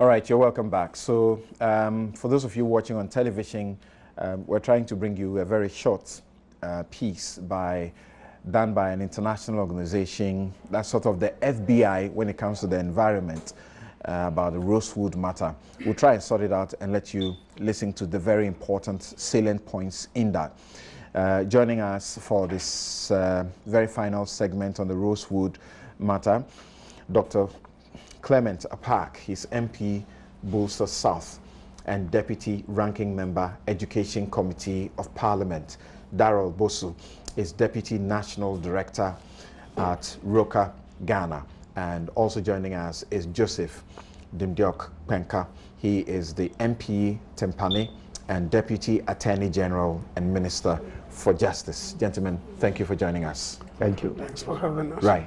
All right, you're welcome back. So for those of you watching on television, we're trying to bring you a very short piece done by an international organization that's sort of the FBI when it comes to the environment about the Rosewood matter. We'll try and sort it out and let you listen to the very important salient points in that. Joining us for this very final segment on the Rosewood matter, Dr. Clement Apak, he's MP Bulsa South and Deputy Ranking Member, Education Committee of Parliament. Darrell Bosu is Deputy National Director at Roka, Ghana. And also joining us is Joseph Dimdiok Penka. He is the MP Tempane and Deputy Attorney General and Minister for Justice. Gentlemen, thank you for joining us. Thank you. Thanks for having us. Right.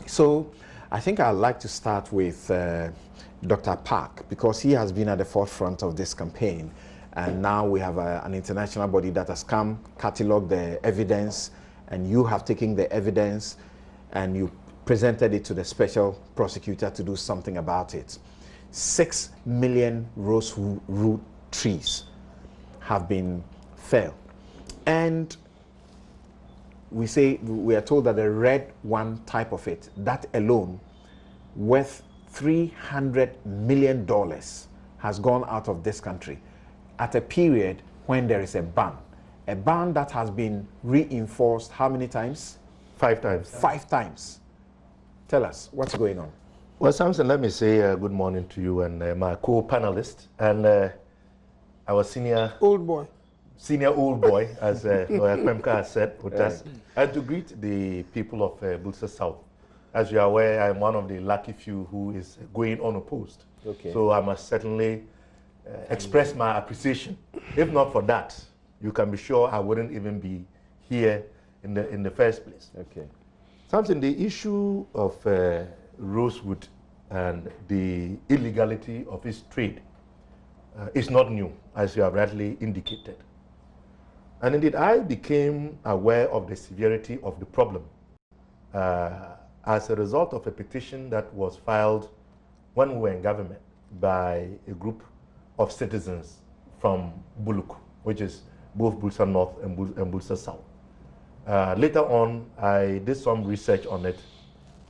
So I think I'd like to start with Dr. Park, because he has been at the forefront of this campaign. And now we have an international body that has come, catalogued the evidence, and you have taken the evidence and you presented it to the special prosecutor to do something about it. 6 million rosewood trees have been felled. And we are told that the red one type of it, that alone, worth $300 million, has gone out of this country at a period when there is a ban that has been reinforced how many times? 5 times. 5 times. Tell us, what's going on? Well, Samson, let me say good morning to you and my co-panelist and our senior old boy, as Lawyer Kwemka has said with us, and to greet the people of Bulsa South. As you are aware, I'm one of the lucky few who is going unopposed. Okay. So I must certainly express my appreciation. If not for that, you can be sure I wouldn't even be here in the first place. Okay. Something, the issue of rosewood and the illegality of its trade is not new, as you have rightly indicated. And indeed, I became aware of the severity of the problem as a result of a petition that was filed when we were in government by a group of citizens from Buluk, which is both Bulsa North and Bulsa South. Later on, I did some research on it,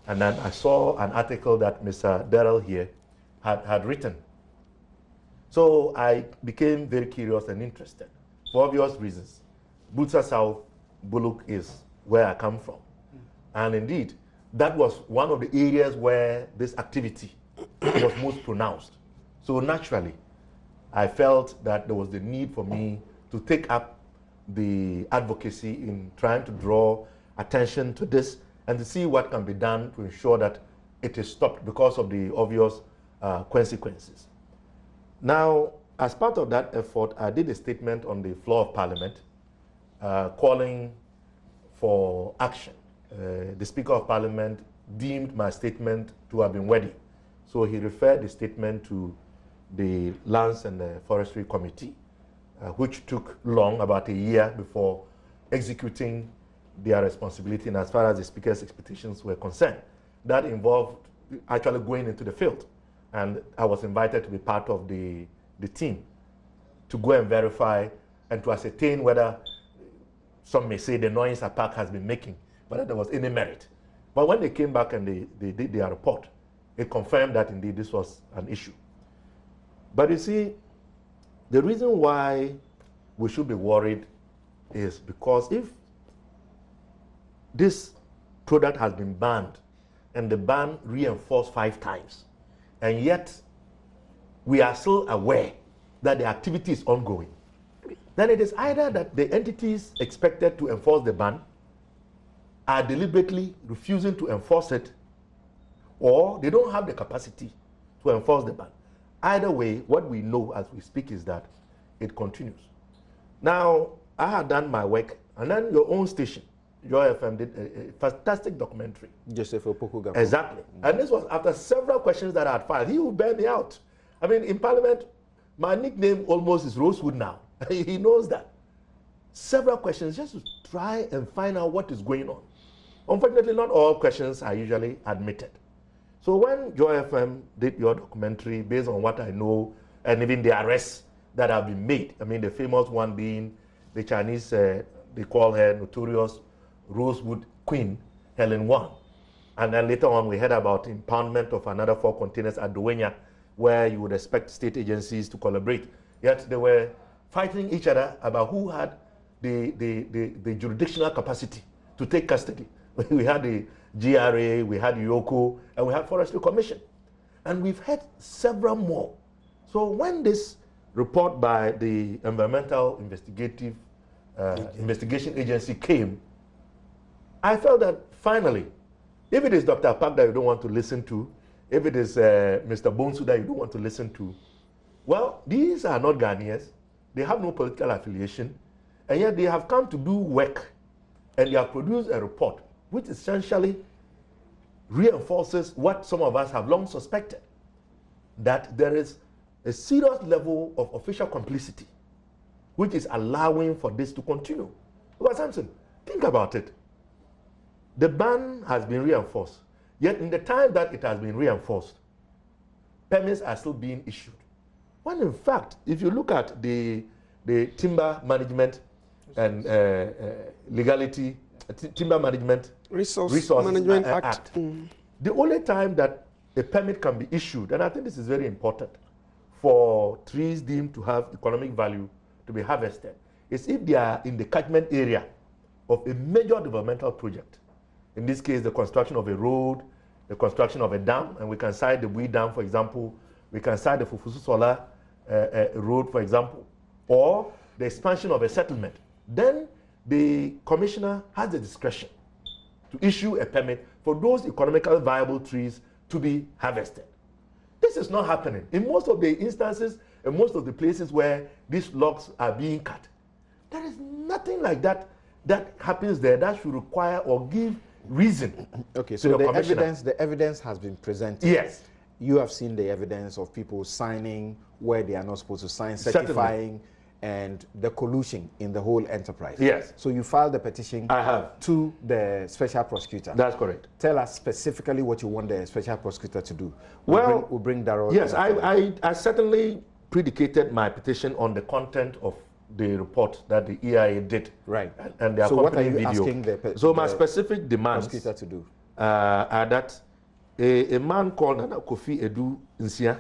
and then I saw an article that Mr. Darrell here had written. So I became very curious and interested, for obvious reasons. Bulsa South, Buluk is where I come from. And indeed, that was one of the areas where this activity was most pronounced. So naturally, I felt that there was the need for me to take up the advocacy in trying to draw attention to this and to see what can be done to ensure that it is stopped because of the obvious consequences. Now, as part of that effort, I did a statement on the floor of Parliament calling for action. The Speaker of Parliament deemed my statement to have been worthy. So he referred the statement to the Lands and the Forestry Committee, which took long, about a year, before executing their responsibility. And as far as the Speaker's expectations were concerned, that involved actually going into the field. And I was invited to be part of the team to go and verify and to ascertain whether, some may say, the noise APAC has been making, whether there was any merit. But when they came back and they did their report, it confirmed that indeed this was an issue. But you see, the reason why we should be worried is because if this product has been banned and the ban reinforced 5 times, and yet we are still aware that the activity is ongoing, then it is either that the entities expected to enforce the ban are deliberately refusing to enforce it, or they don't have the capacity to enforce the ban. Either way, what we know as we speak is that it continues. Now, I had done my work, and then your own station, Joy FM, did a fantastic documentary. Joseph Opoku. Exactly. And this was after several questions that I had filed. He would bear me out. I mean, in Parliament, my nickname almost is Rosewood now. He knows that. Several questions just to try and find out what is going on. Unfortunately, not all questions are usually admitted. So when Joy FM did your documentary, based on what I know, and even the arrests that have been made, I mean, the famous one being the Chinese, they call her notorious Rosewood Queen, Helen Wang. And then later on, we heard about impoundment of another 4 containers at Duwenya, where you would expect state agencies to collaborate. Yet they were fighting each other about who had the jurisdictional capacity to take custody. We had the GRA, we had Yoko, and we had Forestry Commission. And we've had several more. So when this report by the Environmental Investigative Investigation Agency came, I felt that finally, if it is Dr. Park that you don't want to listen to, if it is Mr. Bonsu that you don't want to listen to, well, these are not Ghanaians. They have no political affiliation, and yet they have come to do work, and they have produced a report which essentially reinforces what some of us have long suspected, that there is a serious level of official complicity which is allowing for this to continue. Because Samson, think about it. The ban has been reinforced, yet in the time that it has been reinforced, permits are still being issued. When in fact, if you look at the timber management and legality, timber management Resources Management Act. The only time that a permit can be issued, and I think this is very important, for trees deemed to have economic value to be harvested, is if they are in the catchment area of a major developmental project. In this case, the construction of a road, the construction of a dam, and we can cite the Bui Dam, for example. We can cite the Fufusu Solar road, for example, or the expansion of a settlement. Then the commissioner has the discretion to issue a permit for those economically viable trees to be harvested. This is not happening. In most of the instances, and most of the places where these logs are being cut, there is nothing like that that happens there that should require or give reason. Okay, so the evidence has been presented. Yes. You have seen the evidence of people signing where they are not supposed to sign, certifying, and the collusion in the whole enterprise. Yes. So you filed the petition to the special prosecutor. That's correct. Tell us specifically what you want the special prosecutor to do. We'll bring Darrell. Yes, I certainly predicated my petition on the content of the report that the EIA did. Right. And the so what are you video. asking my specific demands prosecutor to do are that a man called Nana Kofi Edu Nsia,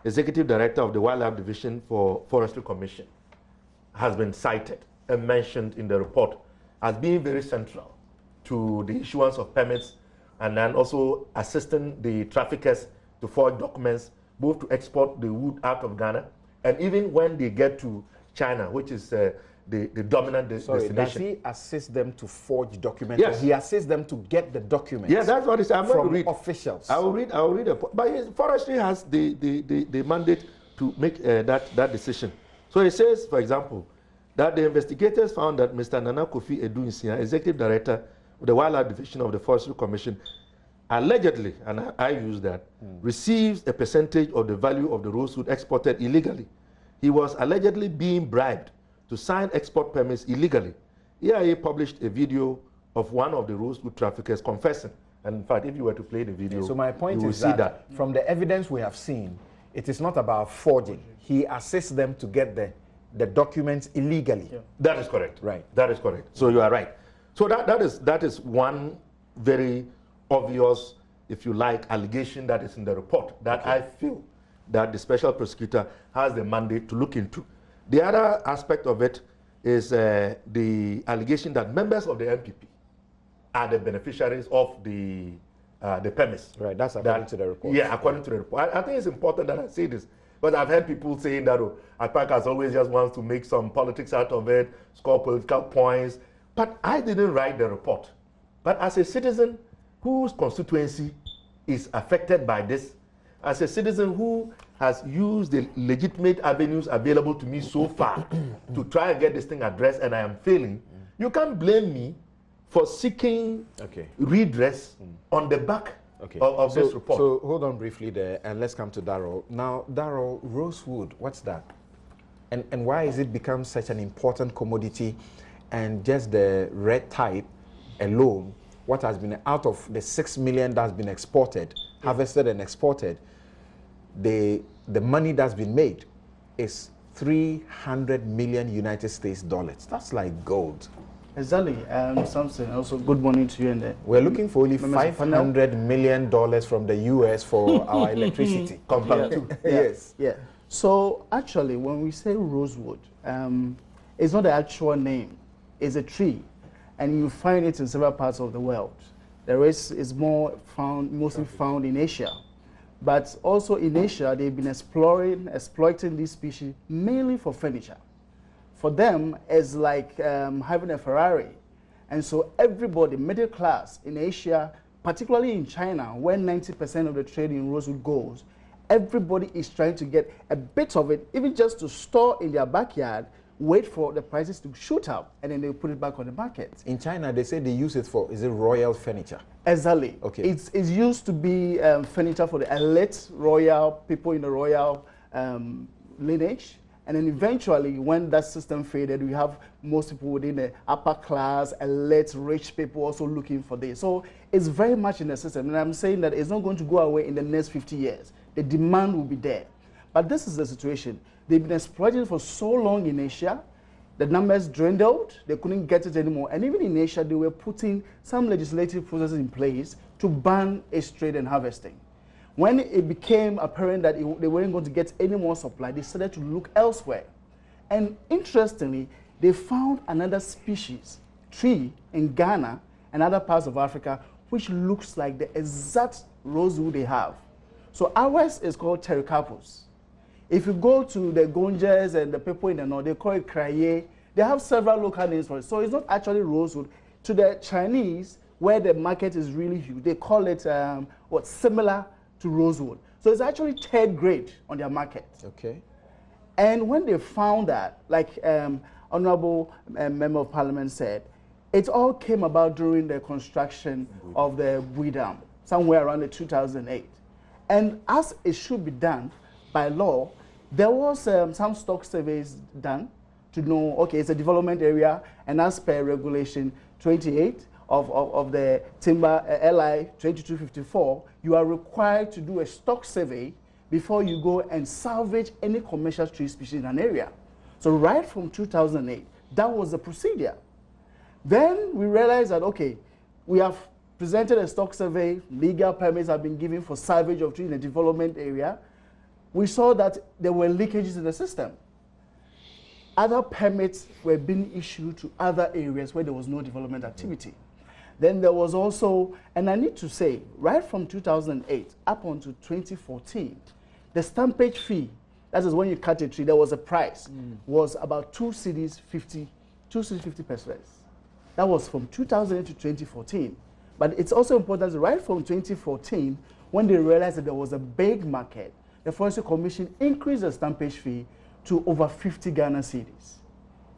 Executive Director of the Wildlife Division for Forestry Commission, has been cited and mentioned in the report as being very central to the issuance of permits, and then also assisting the traffickers to forge documents, both to export the wood out of Ghana, and even when they get to China, which is the dominant destination. Does he assist them to forge documents? Yes. Or he assists them to get the documents? Yeah, that's what it's. I'm going to read officials. I will read. But forestry has the mandate to make that decision. So it says, for example, that the investigators found that Mr. Nana Kofi Edu Nsia, Executive Director of the Wildlife Division of the Forestry Commission, allegedly, and I use that, receives a percentage of the value of the rosewood exported illegally. He was allegedly being bribed to sign export permits illegally. EIA published a video of one of the rosewood traffickers confessing. And in fact, if you were to play the video, so my point you will is see that from the evidence we have seen, it is not about forging. He assists them to get the documents illegally. Yeah. That is correct. Right. That is correct. So you are right. So that is one very obvious, if you like, allegation that is in the report that I feel that the special prosecutor has the mandate to look into. The other aspect of it is the allegation that members of the MPP are the beneficiaries of the permits. Right, that's according to the report. Yeah, according to the report. I think it's important that I say this, because I've heard people saying that Alpacas always just wants to make some politics out of it, score political points. But I didn't write the report. But as a citizen whose constituency is affected by this, as a citizen who has used the legitimate avenues available to me so far to try and get this thing addressed, and I am failing, you can't blame me for seeking redress on the back of this report. So hold on briefly there, and let's come to Darrell. Now, Darrell, Rosewood, what's that? And why has it become such an important commodity? And just the red type alone, what has been out of the 6 million that's been exported, harvested and exported, the money that's been made is 300 million United States dollars. That's like gold. Exactly. Something also, good morning to you. And we're looking for only $500 million from the US for our electricity. Yes. Yeah. So actually, when we say rosewood, it's not the actual name. It's a tree, and you find it in several parts of the world. The rest is mostly found in Asia. But also in Asia, they've been exploiting this species mainly for furniture. For them, it's like having a Ferrari. And so everybody, middle class in Asia, particularly in China, where 90% of the trade in rosewood goes, everybody is trying to get a bit of it, even just to store in their backyard, wait for the prices to shoot up, and then they put it back on the market. In China, they say they use it for, is it royal furniture? Exactly. Okay. It's used to be furniture for the elite royal people in the royal lineage. And then eventually, when that system faded, we have most people within the upper class, elite, rich people also looking for this. So it's very much in the system. And I'm saying that it's not going to go away in the next 50 years. The demand will be there. But this is the situation. They've been exploiting for so long in Asia. The numbers dwindled. They couldn't get it anymore. And even in Asia, they were putting some legislative processes in place to ban its trade and harvesting. When it became apparent that they weren't going to get any more supply, they started to look elsewhere. And interestingly, they found another species, tree, in Ghana and other parts of Africa, which looks like the exact rosewood they have. So ours is called Pterocarpus. If you go to the Gonjas and the people in the north, they call it Kraye. They have several local names for it. So it's not actually rosewood. To the Chinese, where the market is really huge, they call it similar to rosewood. So it's actually third grade on their market. Okay. And when they found that, like Honorable Member of Parliament said, it all came about during the construction of the Bui Dam, somewhere around the 2008. And as it should be done by law, there was some stock surveys done to know, okay, it's a development area, and as per regulation 28 of the Timber LI 2254, you are required to do a stock survey before you go and salvage any commercial tree species in an area. So right from 2008, that was the procedure. Then we realized that, okay, we have presented a stock survey, legal permits have been given for salvage of trees in a development area. We saw that there were leakages in the system. Other permits were being issued to other areas where there was no development activity. Then there was also, and I need to say, right from 2008 up until 2014, the stampage fee, that is when you cut a tree, there was a price, was about 2 cedis 50 pesos. That was from 2008 to 2014. But it's also important that right from 2014, when they realized that there was a big market, the Forestry Commission increased the stampage fee to over 50 Ghana cedis.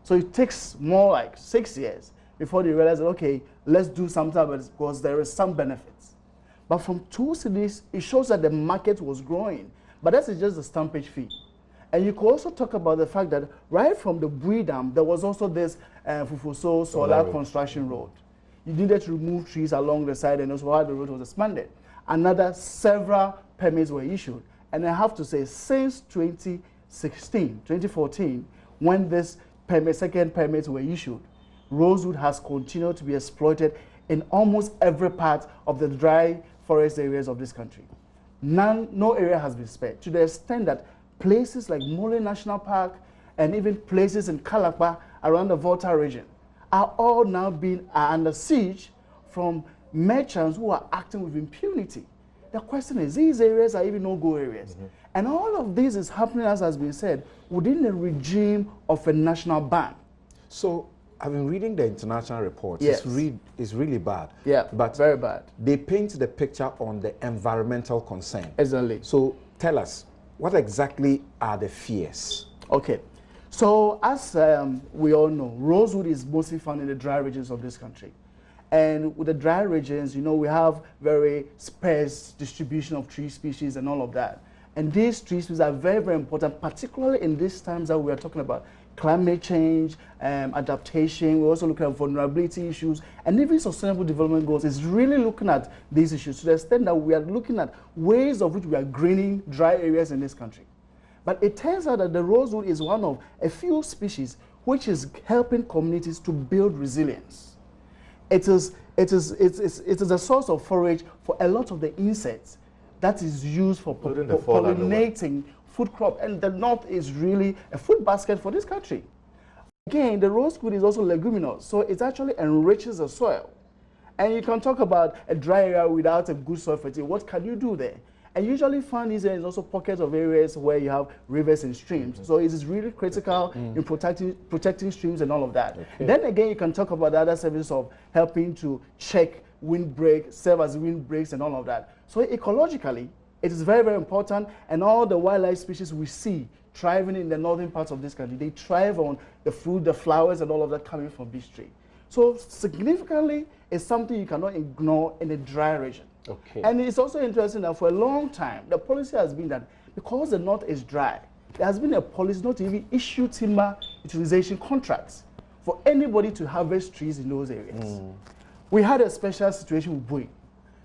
So it takes more like 6 years before they realize that, okay, let's do something about it because there is some benefits. But from 2 cedis, it shows that the market was growing. But that's just the stampage fee. And you could also talk about the fact that right from the Bui Dam, there was also this Fufuso solar construction road. You needed to remove trees along the side, and also how the road was expanded. Another several permits were issued. And I have to say, since 2014, when this second permits were issued, rosewood has continued to be exploited in almost every part of the dry forest areas of this country. No area has been spared, to the extent that places like Mole National Park and even places in Kalakpa around the Volta region are all now being under siege from merchants who are acting with impunity. The question is, these areas are even no-go areas. And all of this is happening, as has been said, within the regime of a national ban. So I've been reading the international reports. Yes. It's really bad. Yeah, but very bad. They paint the picture on the environmental concern. Exactly. So tell us, what exactly are the fears? Okay. So as we all know, rosewood is mostly found in the dry regions of this country. And with the dry regions, you know, we have very sparse distribution of tree species and all of that. And these tree species are very, very important, particularly in these times that we are talking about, climate change, adaptation. We're also looking at vulnerability issues, and even sustainable development goals is really looking at these issues to the extent that we are looking at ways of which we are greening dry areas in this country. But it turns out that the rosewood is one of a few species which is helping communities to build resilience. It is a source of forage for a lot of the insects that is used for pollinating food crop, and the north is really a food basket for this country. Again, the rosewood is also leguminous, so it actually enriches the soil. And you can talk about a dry area without a good soil fertility. What can you do there? And usually find these areas also pockets of areas where you have rivers and streams. So it is really critical in protecting streams and all of that. Okay. Then again, you can talk about the other service of helping to check windbreak, serve as windbreaks and all of that. So ecologically, it is very, very important, and all the wildlife species we see thriving in the northern parts of this country, they thrive on the fruit, the flowers, and all of that coming from this tree. So significantly, it's something you cannot ignore in a dry region. Okay. And it's also interesting that for a long time, the policy has been that because the north is dry, there has been a policy not to even issue timber utilization contracts for anybody to harvest trees in those areas. We had a special situation with Bui.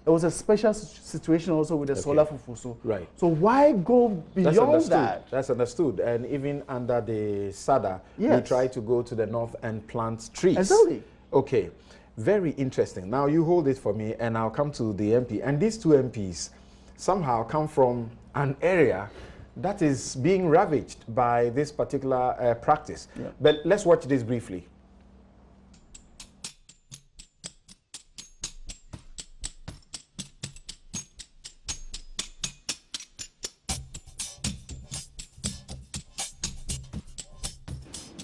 There was a special situation also with the solar fufuso. Right. So why go beyond that? That's understood. And even under the SADA, we try to go to the north and plant trees. Exactly. Okay. Very interesting. Now you hold it for me, and I'll come to the MP. And these two MPs somehow come from an area that is being ravaged by this particular practice. Yeah. But let's watch this briefly.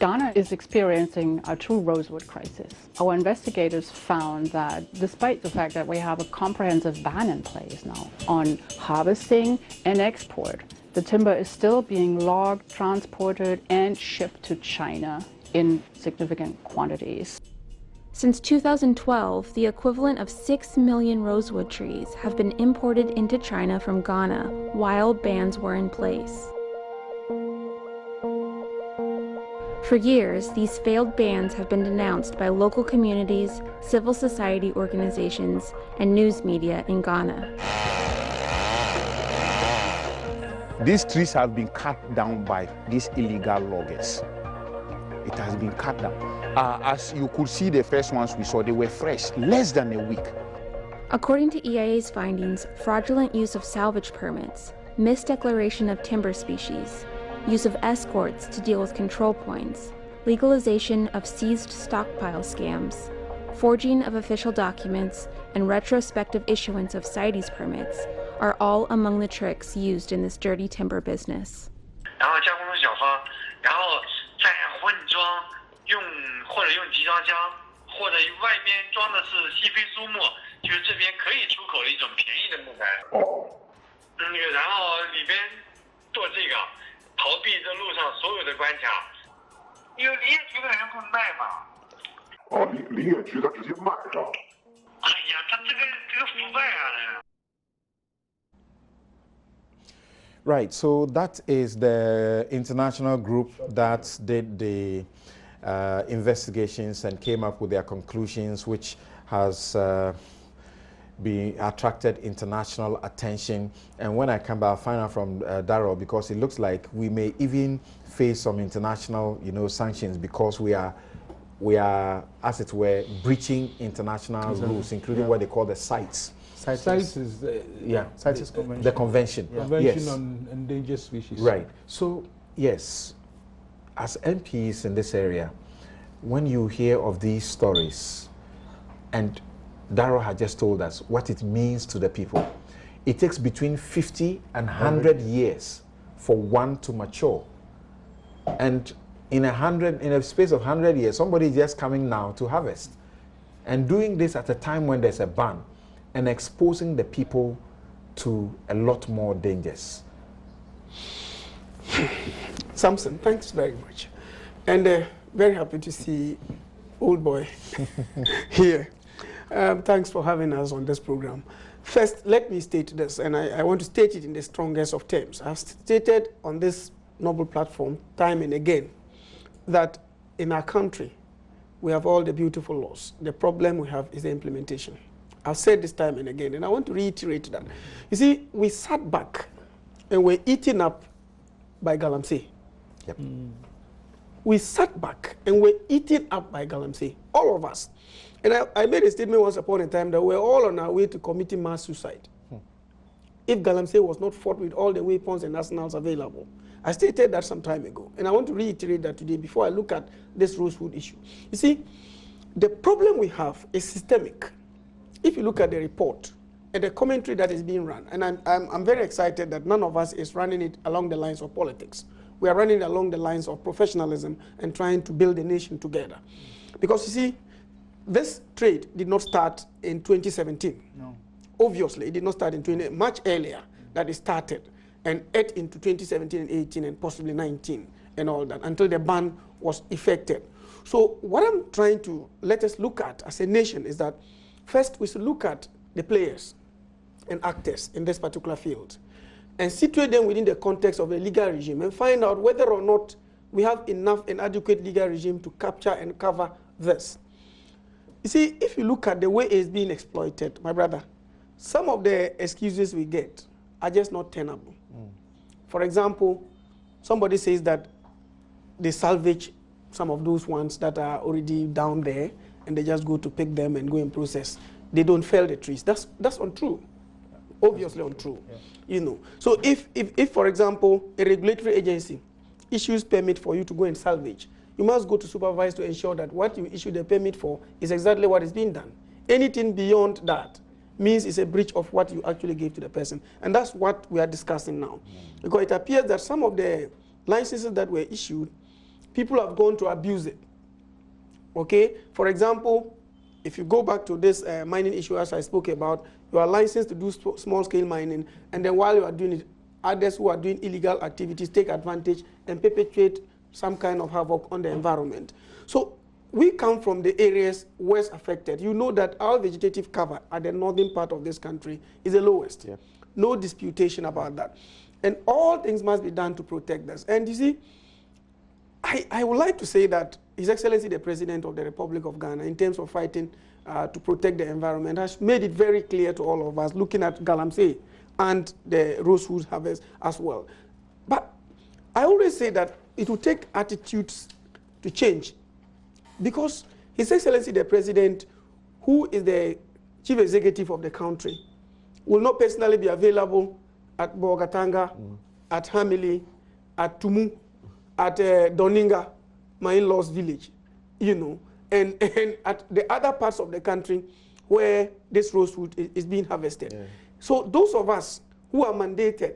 Ghana is experiencing a true rosewood crisis. Our investigators found that despite the fact that we have a comprehensive ban in place now on harvesting and export, the timber is still being logged, transported, and shipped to China in significant quantities. Since 2012, the equivalent of 6 million rosewood trees have been imported into China from Ghana while bans were in place. For years, these failed bans have been denounced by local communities, civil society organizations, and news media in Ghana. These trees have been cut down by these illegal loggers. It has been cut down. As you could see, the first ones we saw, they were fresh, less than a week. According to EIA's findings, fraudulent use of salvage permits, misdeclaration of timber species, use of escorts to deal with control points, legalization of seized stockpile scams, forging of official documents, and retrospective issuance of CITES permits are all among the tricks used in this dirty timber business. Right, so that is the international group that did the investigations and came up with their conclusions, which has attracted international attention. And when I come back, I'll find out from Darrell, because it looks like we may even face some international, sanctions, because we are, as it were, breaching international rules, including what they call the CITES. CITES is CITES convention. The convention. Yeah. Convention on Endangered Species. Right. So yes, as MPs in this area, when you hear of these stories, and Darrell had just told us what it means to the people, it takes between 50 and 100 years for one to mature. And in a space of 100 years, somebody is just coming now to harvest. And doing this at a time when there's a ban, and exposing the people to a lot more dangers. Samson, thanks very much. And very happy to see old boy here. Thanks for having us on this program. First, let me state this, and I want to state it in the strongest of terms. I've stated on this noble platform time and again that in our country, we have all the beautiful laws. The problem we have is the implementation. I've said this time and again, and I want to reiterate that. You see, we sat back and we're eaten up by Galamsey. Yep. We sat back and we're eaten up by Galamsey, all of us. And I made a statement once upon a time that we're all on our way to committing mass suicide. If Galamsey was not fought with all the weapons and arsenals available. I stated that some time ago, and I want to reiterate that today before I look at this Rosewood issue. You see, the problem we have is systemic. If you look at the report and the commentary that is being run, and I'm very excited that none of us is running it along the lines of politics. We are running it along the lines of professionalism and trying to build a nation together. Because you see, this trade did not start in 2017. No. Obviously, it did not start in much earlier that it started and ate into 2017 and 18 and possibly 19 and all that until the ban was effected. So what I'm trying to let us look at as a nation is that first we should look at the players and actors in this particular field and situate them within the context of a legal regime and find out whether or not we have enough and adequate legal regime to capture and cover this. You see, if you look at the way it's being exploited, my brother, some of the excuses we get are just not tenable. For example, somebody says that they salvage some of those ones that are already down there and they just go to pick them and go and process. They don't fell the trees. That's untrue. Obviously untrue. Yeah. You know. So if, for example, a regulatory agency issues permit for you to go and salvage, you must go to supervise to ensure that what you issue the permit for is exactly what is being done. Anything beyond that means it's a breach of what you actually gave to the person. And that's what we are discussing now. Because it appears that some of the licenses that were issued, people have gone to abuse it. Okay? For example, if you go back to this mining issue as I spoke about, you are licensed to do small-scale mining, and then while you are doing it, others who are doing illegal activities take advantage and perpetuate some kind of havoc on the environment. So we come from the areas worst affected. You know that our vegetative cover at the northern part of this country is the lowest. Yeah. No disputation about that. And all things must be done to protect us. And you see, I would like to say that His Excellency the President of the Republic of Ghana, in terms of fighting to protect the environment, has made it very clear to all of us, looking at Galamsey and the Rosewood harvest as well. But I always say that it will take attitudes to change, because His Excellency the President, who is the Chief Executive of the country, will not personally be available at Bogatanga, at Hamili, at Tumu, at Doninga, my in-law's village, you know, and at the other parts of the country where this rosewood is being harvested. Yeah. So those of us who are mandated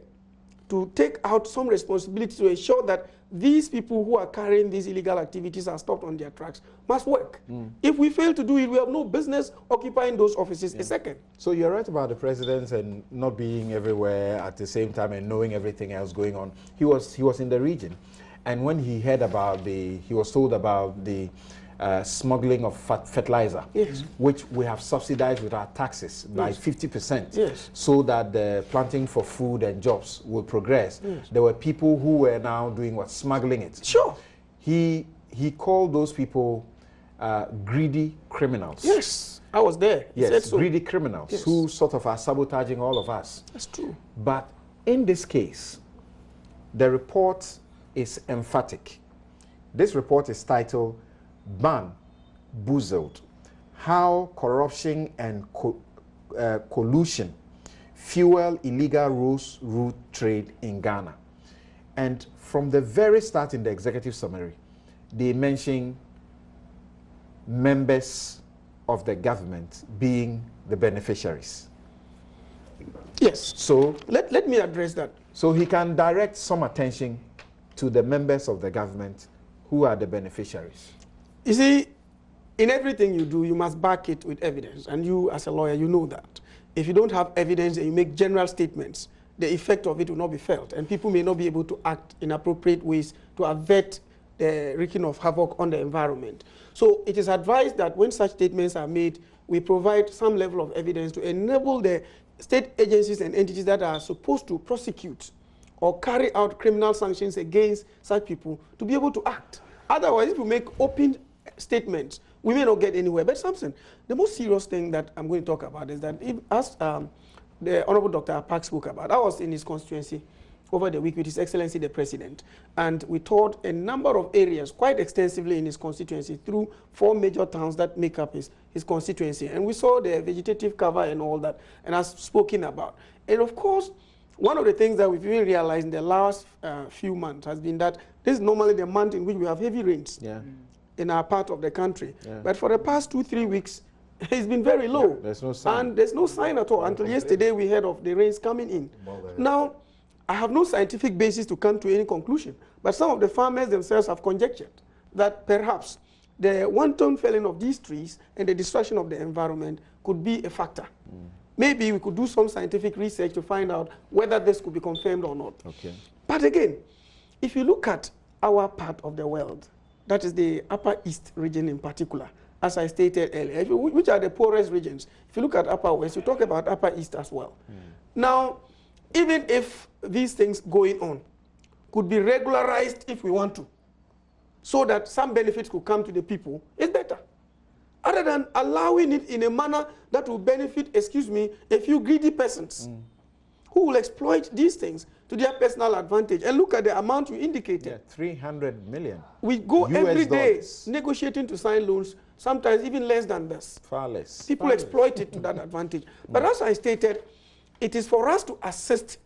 to take out some responsibility to ensure that these people who are carrying these illegal activities are stopped on their tracks must work. If we fail to do it, we have no business occupying those offices a second. So you're right about the president and not being everywhere at the same time and knowing everything else going on. He was in the region, and when he heard about he was told about the smuggling of fertilizer, yes, which we have subsidized with our taxes by 50%, yes, so that the planting for food and jobs will progress. Yes. There were people who were now doing what? Smuggling it. Sure. He called those people greedy criminals. Yes, I was there. Yes, said so. Greedy criminals, yes, who sort of are sabotaging all of us. That's true. But in this case, the report is emphatic. This report is titled Bamboozled: How Corruption and Collusion Fuel Illegal Rosewood Trade in Ghana. And from the very start in the executive summary, they mention members of the government being the beneficiaries. Yes. So let me address that. So he can direct some attention to the members of the government who are the beneficiaries. You see, in everything you do, you must back it with evidence. And you, as a lawyer, you know that. If you don't have evidence and you make general statements, the effect of it will not be felt. And people may not be able to act in appropriate ways to avert the wreaking of havoc on the environment. So it is advised that when such statements are made, we provide some level of evidence to enable the state agencies and entities that are supposed to prosecute or carry out criminal sanctions against such people to be able to act. Otherwise, if we make open statements, we may not get anywhere. But something, the most serious thing that I'm going to talk about is that, as the Honorable Dr. Apak spoke about, I was in his constituency over the week with His Excellency the President, and we toured a number of areas quite extensively in his constituency through 4 major towns that make up his constituency. And we saw the vegetative cover and all that, and I've spoken about. And of course, one of the things that we've really realized in the last few months has been that this is normally the month in which we have heavy rains in our part of the country. But for the past 2-3 weeks, it's been very low. There's no sign. And there's no sign at all. Until yesterday, we heard of the rains coming in. Now, I have no scientific basis to come to any conclusion, but some of the farmers themselves have conjectured that perhaps the wanton felling of these trees and the destruction of the environment could be a factor. Maybe we could do some scientific research to find out whether this could be confirmed or not. Okay. But again, if you look at our part of the world, that is the Upper East region in particular, as I stated earlier, which are the poorest regions. If you look at Upper West, you talk about Upper East as well. Now, even if these things going on could be regularized if we want to, so that some benefits could come to the people, it's better. Other than allowing it in a manner that will benefit, excuse me, a few greedy persons who will exploit these things to their personal advantage. And look at the amount you indicated. Yeah, 300 million. We go US every day dollars. negotiating to sign loans, sometimes even less than this. Far less. People exploit it to that advantage. But as I stated, it is for us to assist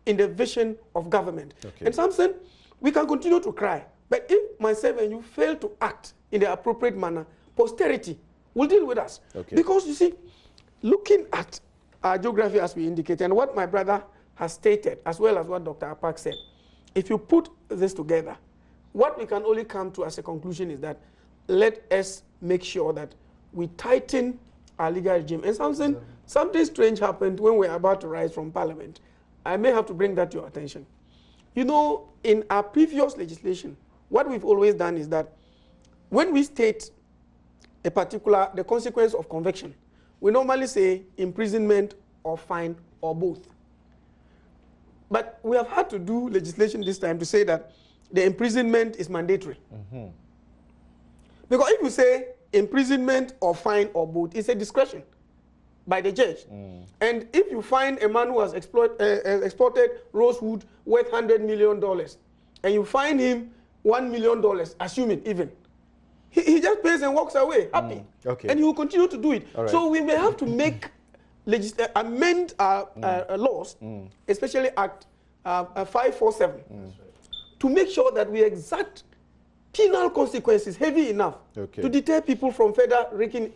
in the vision of government. And something, we can continue to cry. But if myself and you fail to act in the appropriate manner, posterity will deal with us. Because you see, looking at our geography as we indicated, and what my brother has stated, as well as what Dr. Apak said, if you put this together, what we can only come to as a conclusion is that let us make sure that we tighten our legal regime. And something strange happened when we were about to rise from Parliament. I may have to bring that to your attention. You know, in our previous legislation, what we've always done is that when we state the consequence of conviction, we normally say imprisonment or fine or both. But we have had to do legislation this time to say that the imprisonment is mandatory. Because if you say imprisonment or fine or both, it's a discretion by the judge. And if you find a man who has exported Rosewood worth $100 million, and you find him $1 million, assuming even, he just pays and walks away happy. And he will continue to do it. So we may have to make amend our laws, especially Act 547, to make sure that we exact penal consequences heavy enough to deter people from further wreaking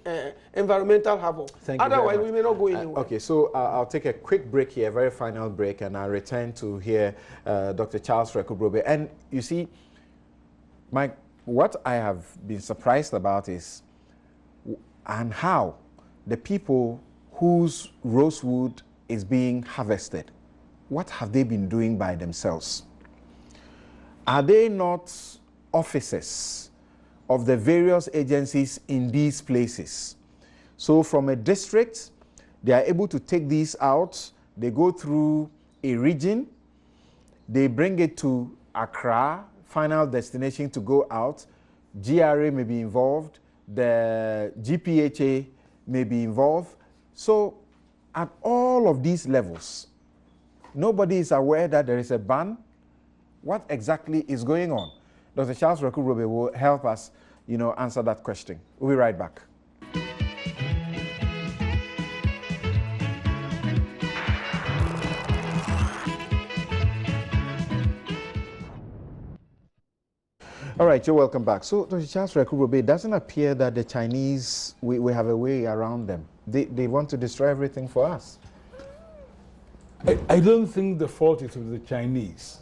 environmental havoc. Otherwise, we may not go anywhere. So I'll take a quick break here, very final break, and I'll return to hear Dr. Charles Rekubrobe. And you see, Mike, what I have been surprised about is and how the people whose rosewood is being harvested, what have they been doing by themselves? Are they not officers of the various agencies in these places? So from a district, they are able to take these out, they go through a region, they bring it to Accra, final destination to go out. GRA may be involved, the GPHA may be involved. So at all of these levels, nobody is aware that there is a ban. What exactly is going on? Dr. Charles Rekubrobe will help us, answer that question. We'll be right back. All right, you're welcome back. So, Dr. Charles Rekubrobe, it doesn't appear that the Chinese, we have a way around them. They want to destroy everything for us. I don't think the fault is with the Chinese.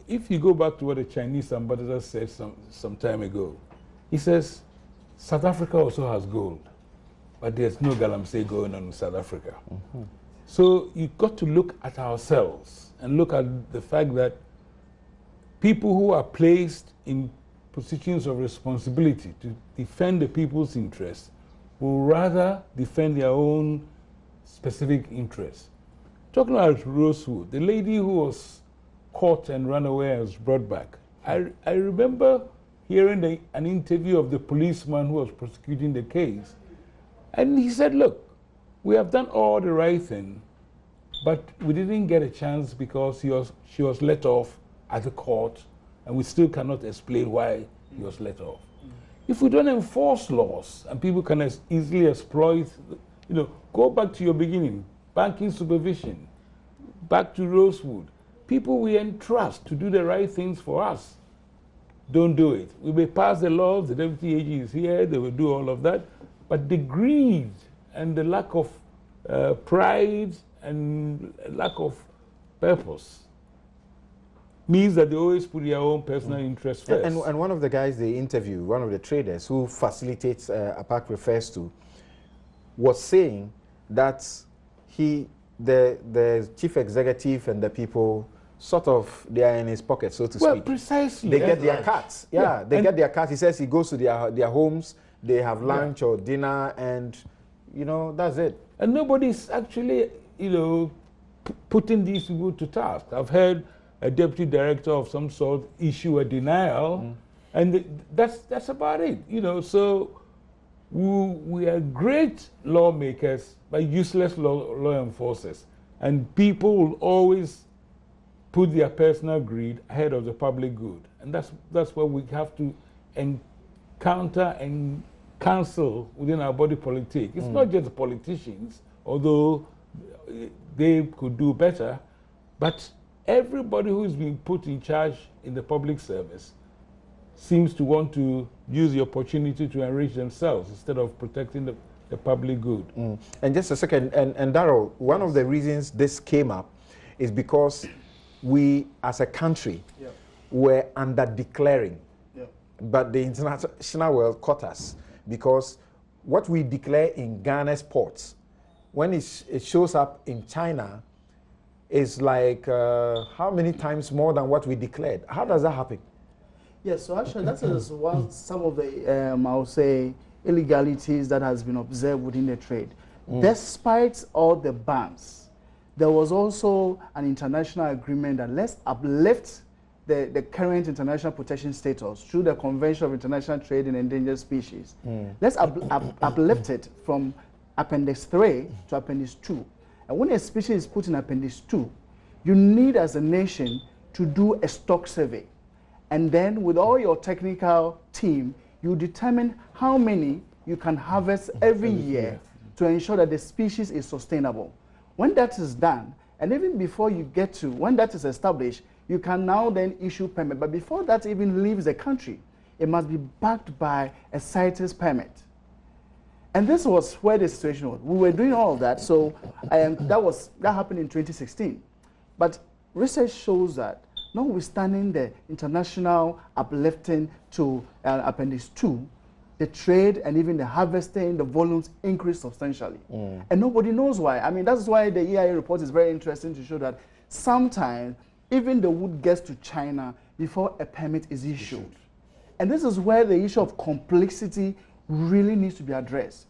If you go back to what the Chinese ambassador said some time ago, he says, South Africa also has gold, but there's no galamsey going on in South Africa. So you've got to look at ourselves and look at the fact that people who are placed in positions of responsibility to defend the people's interests will rather defend their own specific interests. Talking about Rosewood, the lady who was caught and ran away and was brought back. I remember hearing an interview of the policeman who was prosecuting the case. And he said, look, we have done all the right thing, but we didn't get a chance because she was let off at the court, and we still cannot explain why he was let off. If we don't enforce laws and people can easily exploit, go back to your beginning, banking supervision, back to Rosewood. People we entrust to do the right things for us don't do it. We may pass the laws, the deputy AG is here, they will do all of that, but the greed and the lack of pride and lack of purpose means that they always put their own personal interest first. And one of the guys they interview, one of the traders who facilitates APAC refers to, was saying that the chief executive and the people sort of, they are in his pocket, so to speak. Well, precisely. They get their cuts. Yeah, they get their cuts. He says he goes to their homes, they have lunch or dinner, and, that's it. And nobody's actually, putting these people to task. I've heard a deputy director of some sort issue a denial, and that's about it. So we are great lawmakers, but useless law enforcers. And people will always put their personal greed ahead of the public good. And that's what we have to encounter and cancel within our body politic. It's not just the politicians, although they could do better, but everybody who is being put in charge in the public service seems to want to use the opportunity to enrich themselves instead of protecting the public good. And just a second, and Darrell, one of the reasons this came up is because we, as a country, were under-declaring, but the international world caught us, because what we declare in Ghana's ports, when it shows up in China, is like how many times more than what we declared? How does that happen? Yes, so actually that is some of the, I would say, illegalities that has been observed within the trade. Despite all the bans, there was also an international agreement that let's uplift the current international protection status through the Convention of International Trade in Endangered Species. Let's uplift it from Appendix 3 to Appendix 2. And when a species is put in Appendix 2, you need as a nation to do a stock survey. And then with all your technical team, you determine how many you can harvest every year to ensure that the species is sustainable. When that is done, and even before you get to, when that is established, you can now then issue permit. But before that even leaves the country, it must be backed by a CITES permit. And this was where the situation was. We were doing all of that, so that happened in 2016. But research shows that notwithstanding the international uplifting to Appendix 2, the trade and even the harvesting, the volumes increased substantially. And nobody knows why. I mean, that's why the EIA report is very interesting to show that sometimes even the wood gets to China before a permit is issued. And this is where the issue of complexity really needs to be addressed.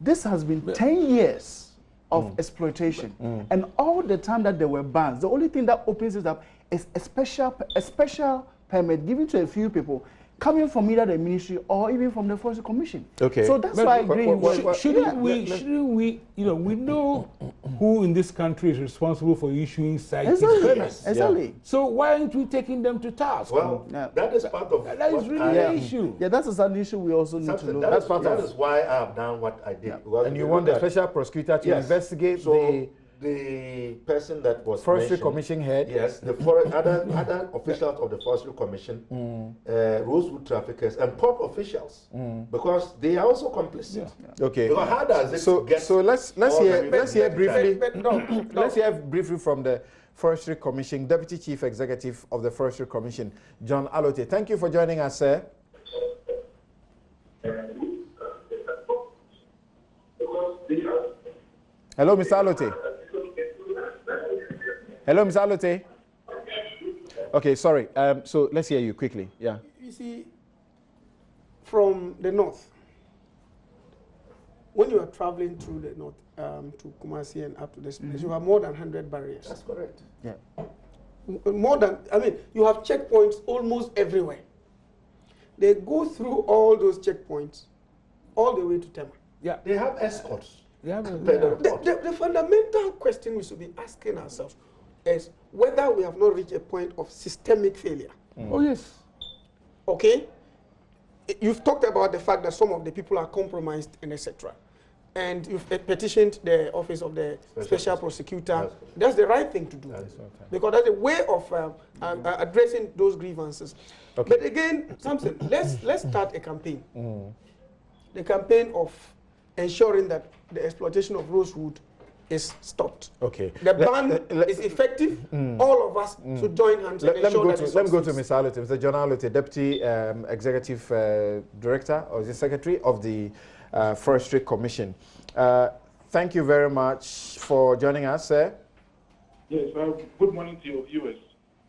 This has been 10 years of exploitation. And all the time that there were bans, the only thing that opens it up is a special permit given to a few people coming from either the ministry or even from the Forestry Commission. Okay. So that's why I agree. Shouldn't we, we know who in this country is responsible for issuing CITES permits. Exactly. So why aren't we taking them to task? Well, that is part of that is really the issue. Yeah, that's an issue we also need to know. That is why I have done what I did. And you want the special prosecutor to investigate the person that was Forestry Commission head? Yes, the other officials of the Forestry Commission, Rosewood traffickers, and port officials, because they are also complicit. Okay. Because how does it get? So let's hear briefly. Let's hear briefly from the Forestry Commission, Deputy Chief Executive of the Forestry Commission, John Alote. Thank you for joining us, sir. Hello, Mr. Alote. Hello, Mr. Alote. Okay, sorry. So let's hear you quickly. Yeah. You see, from the north, when you are traveling through the north to Kumasi and up to this place, you have more than 100 barriers. That's correct. Yeah. More than, you have checkpoints almost everywhere. they go through all those checkpoints, all the way to Tema. Yeah, they have escorts. The fundamental question we should be asking ourselves is whether we have not reached a point of systemic failure. Oh, yes. Okay? You've talked about the fact that some of the people are compromised and etc. And you've petitioned the office of the special prosecutor. That's the right thing to do. Because that's a way of addressing those grievances. Okay. But again, Samson, let's start a campaign. The campaign of ensuring that the exploitation of Rosewood is stopped. Okay. The ban is effective. All of us should join hands and ensure that it Let me go to Ms. Alute. Mr. John Alute, Deputy Executive Director or the Secretary of the Forestry Commission. Thank you very much for joining us, sir. Yes, good morning to your viewers.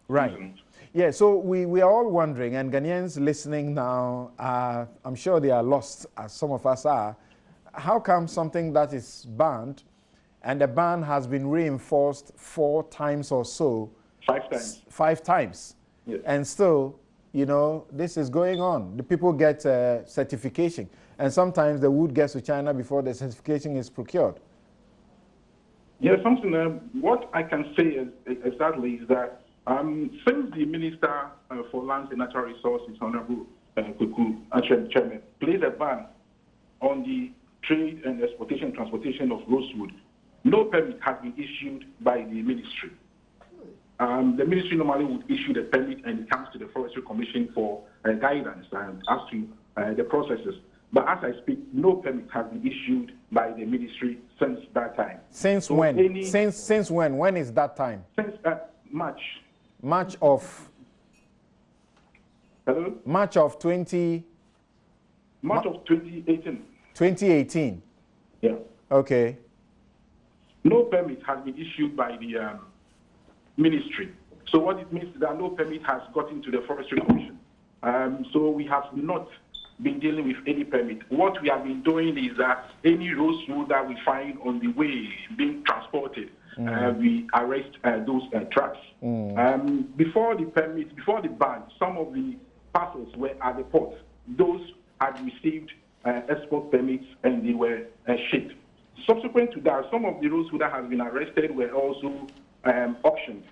Right. Yeah, so we are all wondering, and Ghanaians listening now, I'm sure they are lost, as some of us are. How come something that is banned, and the ban has been reinforced 4 times or so? 5 times. 5 times. Yes. And still, you know, this is going on. The people get certification. And sometimes the wood gets to China before the certification is procured. Yes, something. What I can say exactly is that since the Minister for Lands and Natural Resources, Honorable Kuku, Chairman, placed a ban on the trade and exportation and transportation of rosewood, no permit has been issued by the ministry. The ministry normally would issue the permit and it comes to the Forestry Commission for guidance as to the processes. But as I speak, no permit has been issued by the ministry since that time. Since so when? Since when? When is that time? Since March. March of? Hello? March of 20? March of 2018. 2018? Yeah. Okay. No permit has been issued by the ministry. So what it means is that no permit has gotten to the Forestry Commission. So we have not been dealing with any permit. What we have been doing is that any rosewood that we find on the way being transported, we arrest those trucks. Before the permit, before the ban, some of the parcels were at the port. Those had received export permits and they were shipped. Subsequent to that, some of the rosewood that have been arrested were also auctioned.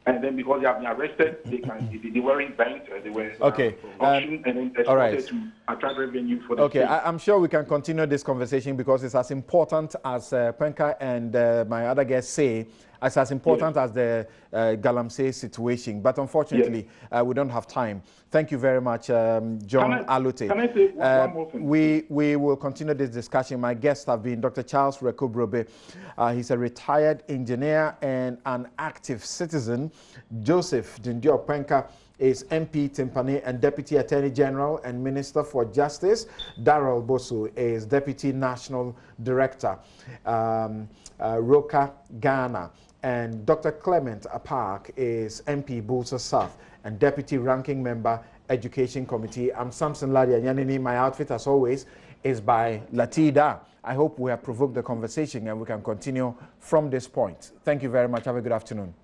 And then because they have been arrested, they weren't banked, they were auctioned and then exported to attract revenue for the state. I'm sure we can continue this conversation because it's as important as Penka and my other guests say, as important as the Galamsey situation. But unfortunately, we don't have time. Thank you very much, John Alute. Can I say one more thing? We will continue this discussion. My guests have been Dr. Charles Rekobrobe. He's a retired engineer and an active citizen. Joseph Dindio Penka is MP Timpani and Deputy Attorney General and Minister for Justice. Darrell Bosu is Deputy National Director, Roka, Ghana. And Dr. Clement Apark is MP Bulsa South and Deputy Ranking Member, Education Committee. I'm Samson Ladia Yanini. My outfit, as always, is by Latida. I hope we have provoked the conversation and we can continue from this point. Thank you very much. Have a good afternoon.